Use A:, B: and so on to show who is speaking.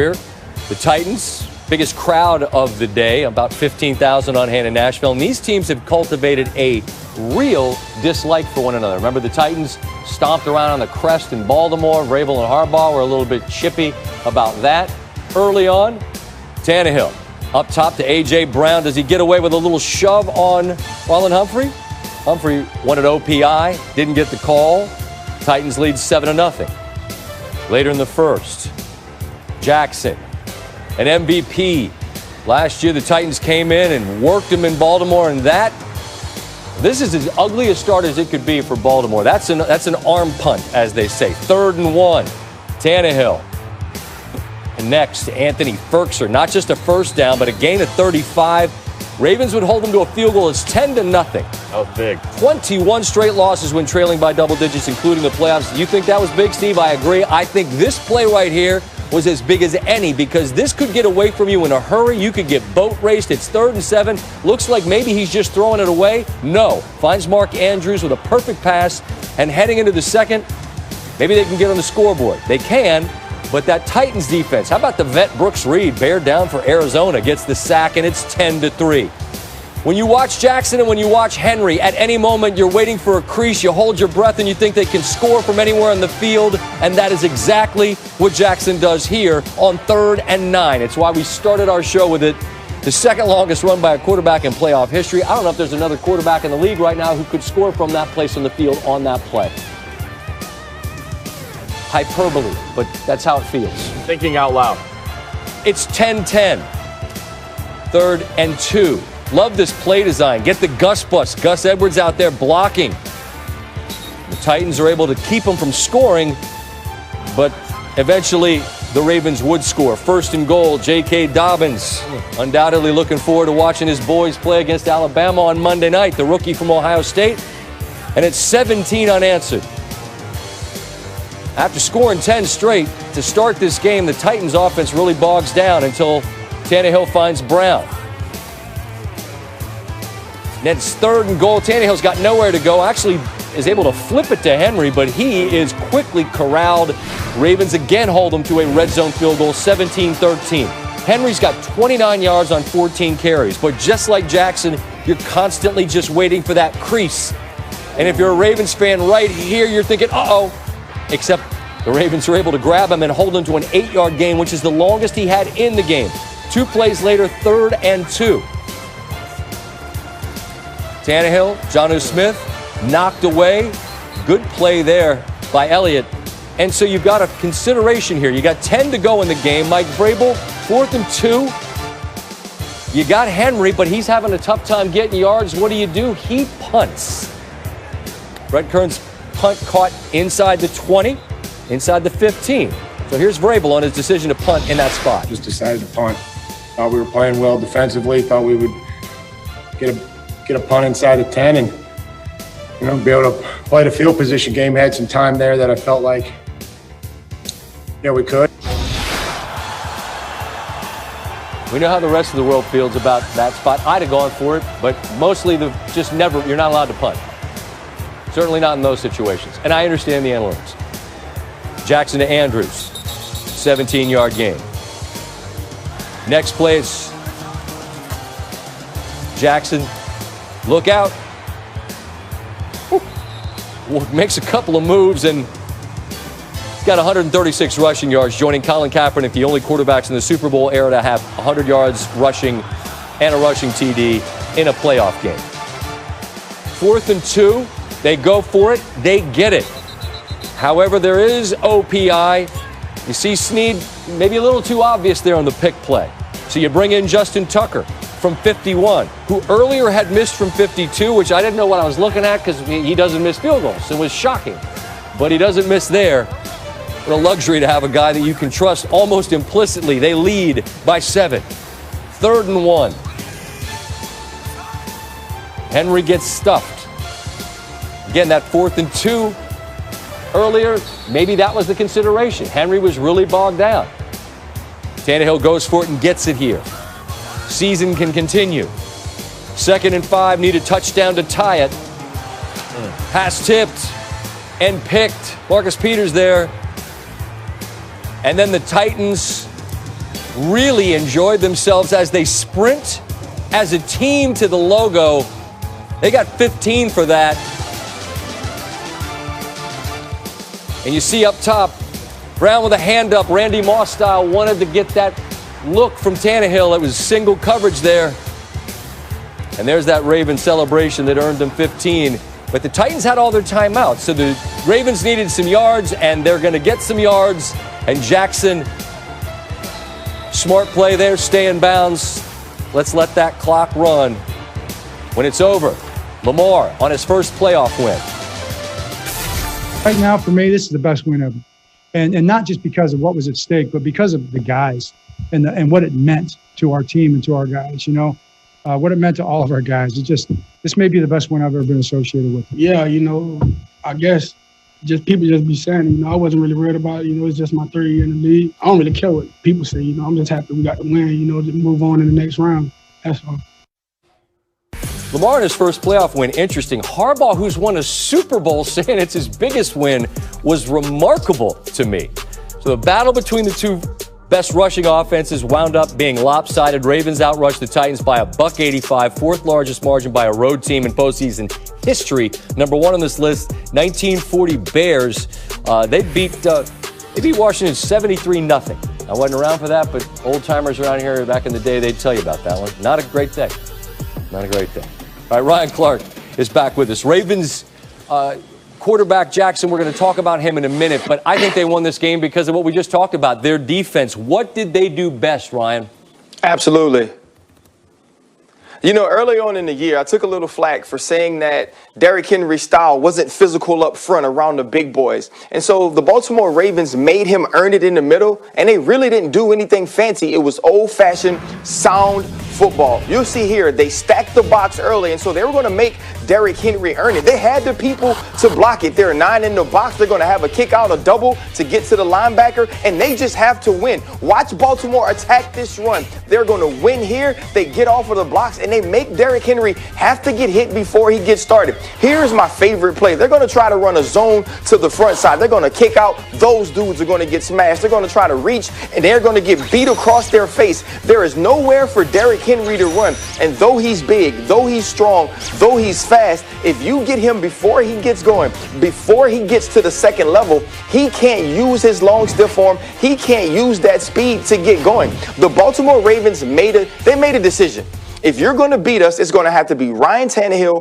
A: The Titans, biggest crowd of the day, about 15,000 on hand in Nashville. And these teams have cultivated a real dislike for one another. Remember, the Titans stomped around on the crest in Baltimore. Vrabel and Harbaugh were a little bit chippy about that. Early on, Tannehill up top to A.J. Brown. Does he get away with a little shove on Marlon Humphrey? Humphrey wanted OPI, didn't get the call. Titans lead 7-0. Later in the first, Jackson, an MVP. Last year, the Titans came in and worked him in Baltimore, and this is as ugly a start as it could be for Baltimore. That's an arm punt, as they say. 3rd and 1, Tannehill. And next, Anthony Ferkser. Not just a first down, but a gain of 35. Ravens would hold them to a field goal. It's 10-0.
B: That was big.
A: 21 straight losses when trailing by double digits, including the playoffs. You think that was big, Steve? I agree. I think this play right here was as big as any because this could get away from you in a hurry. You could get boat raced. It's 3rd and 7. Looks like maybe he's just throwing it away. No. Finds Mark Andrews with a perfect pass. And heading into the second, maybe they can get on the scoreboard. They can, but that Titans defense, how about the vet Brooks Reed, bear down for Arizona, gets the sack, and it's 10-3. When you watch Jackson and when you watch Henry, at any moment you're waiting for a crease, you hold your breath, and you think they can score from anywhere on the field, and that is exactly what Jackson does here on 3rd and 9. It's why we started our show with it. The second longest run by a quarterback in playoff history. I don't know if there's another quarterback in the league right now who could score from that place on the field on that play. Hyperbole, but that's how it feels.
B: Thinking out loud.
A: It's 10-10. 3rd and 2. Love this play design. Get the Gus bus. Gus Edwards out there blocking. The Titans are able to keep him from scoring, but eventually the Ravens would score. 1st and goal, J.K. Dobbins. Undoubtedly looking forward to watching his boys play against Alabama on Monday night, the rookie from Ohio State. And it's 17 unanswered. After scoring 10 straight to start this game, the Titans offense really bogs down until Tannehill finds Brown. Then it's 3rd and goal. Tannehill's got nowhere to go. Actually is able to flip it to Henry, but he is quickly corralled. Ravens again hold him to a red zone field goal, 17-13. Henry's got 29 yards on 14 carries, but just like Jackson, you're constantly just waiting for that crease. And if you're a Ravens fan right here, you're thinking, uh-oh. Except the Ravens are able to grab him and hold him to an 8-yard gain, which is the longest he had in the game. 2 plays later, 3rd and 2. Tannehill, Jonnu Smith, knocked away. Good play there by Elliott. And so you've got a consideration here. You got 10 to go in the game. Mike Vrabel, 4th and 2. You got Henry, but he's having a tough time getting yards. What do? He punts. Brett Kern's punt caught inside the 20, inside the 15. So here's Vrabel on his decision to punt in that spot.
C: Just decided to punt. Thought we were playing well defensively. Thought we would get a punt inside the 10 and be able to play the field position game. Had some time there that I felt like we could.
A: We know how the rest of the world feels about that spot. I'd have gone for it, but mostly you're not allowed to punt. Certainly not in those situations. And I understand the analytics. Jackson to Andrews, 17-yard gain. Next play, it's Jackson. Look out. Makes a couple of moves and he's got 136 rushing yards, joining Colin Kaepernick, the only quarterbacks in the Super Bowl era to have 100 yards rushing and a rushing TD in a playoff game. 4th and 2. They go for it. They get it. However, there is OPI. You see Snead maybe a little too obvious there on the pick play. So you bring in Justin Tucker from 51, who earlier had missed from 52, which I didn't know what I was looking at because he doesn't miss field goals. It was shocking. But he doesn't miss there. What a luxury to have a guy that you can trust almost implicitly. They lead by 7. 3rd and 1. Henry gets stuffed. Again, that 4th and 2 earlier, maybe that was the consideration. Henry was really bogged down. Tannehill goes for it and gets it here. Season can continue. 2nd and 5, need a touchdown to tie it. Pass tipped and picked. Marcus Peters there. And then the Titans really enjoyed themselves as they sprint as a team to the logo. They got 15 for that. And you see up top, Brown with a hand up. Randy Moss style wanted to get that look from Tannehill. It was single coverage there. And there's that Ravens celebration that earned them 15. But the Titans had all their timeouts. So the Ravens needed some yards, and they're going to get some yards. And Jackson, smart play there, stay in bounds. Let's let that clock run. When it's over, Lamar on his first playoff win.
D: Right now, for me, this is the best win ever. And not just because of what was at stake, but because of the guys and what it meant to our team and to our guys, you know, what it meant to all of our guys. This may be the best one I've ever been associated with.
E: Yeah, you know, I guess people just be saying, you know, I wasn't really worried about it. You know, it's just my third year in the league. I don't really care what people say, you know, I'm just happy we got the win, you know, to move on in the next round. That's all.
A: Lamar in his first playoff win, interesting. Harbaugh, who's won a Super Bowl, saying it's his biggest win, was remarkable to me. So the battle between the two best rushing offenses wound up being lopsided. Ravens outrushed the Titans by $185, fourth largest margin by a road team in postseason history. Number one on this list, 1940 Bears. They beat Washington 73-0. I wasn't around for that, but old timers around here back in the day, they'd tell you about that one. Not a great day. Not a great day. All right, Ryan Clark is back with us. Ravens quarterback Jackson, we're going to talk about him in a minute, but I think they won this game because of what we just talked about, their defense. What did they do best, Ryan?
F: Absolutely. You know, early on in the year, I took a little flack for saying that Derrick Henry's style wasn't physical up front around the big boys. And so the Baltimore Ravens made him earn it in the middle, and they really didn't do anything fancy. It was old-fashioned, sound football. You'll see here, they stacked the box early, and so they were going to make Derrick Henry earn it. They had the people to block it. There are 9 in the box. They're going to have a kick out, a double to get to the linebacker, and they just have to win. Watch Baltimore attack this run. They're going to win here. They get off of the blocks, and they make Derrick Henry have to get hit before he gets started. Here's my favorite play. They're going to try to run a zone to the front side. They're going to kick out. Those dudes are going to get smashed. They're going to try to reach, and they're going to get beat across their face. There is nowhere for Derrick Henry to run, and though he's big, though he's strong, though he's fast, if you get him before he gets going, before he gets to the second level, he can't use his long stiff arm. He can't use that speed to get going. The Baltimore Ravens made a decision. If you're going to beat us, it's going to have to be Ryan Tannehill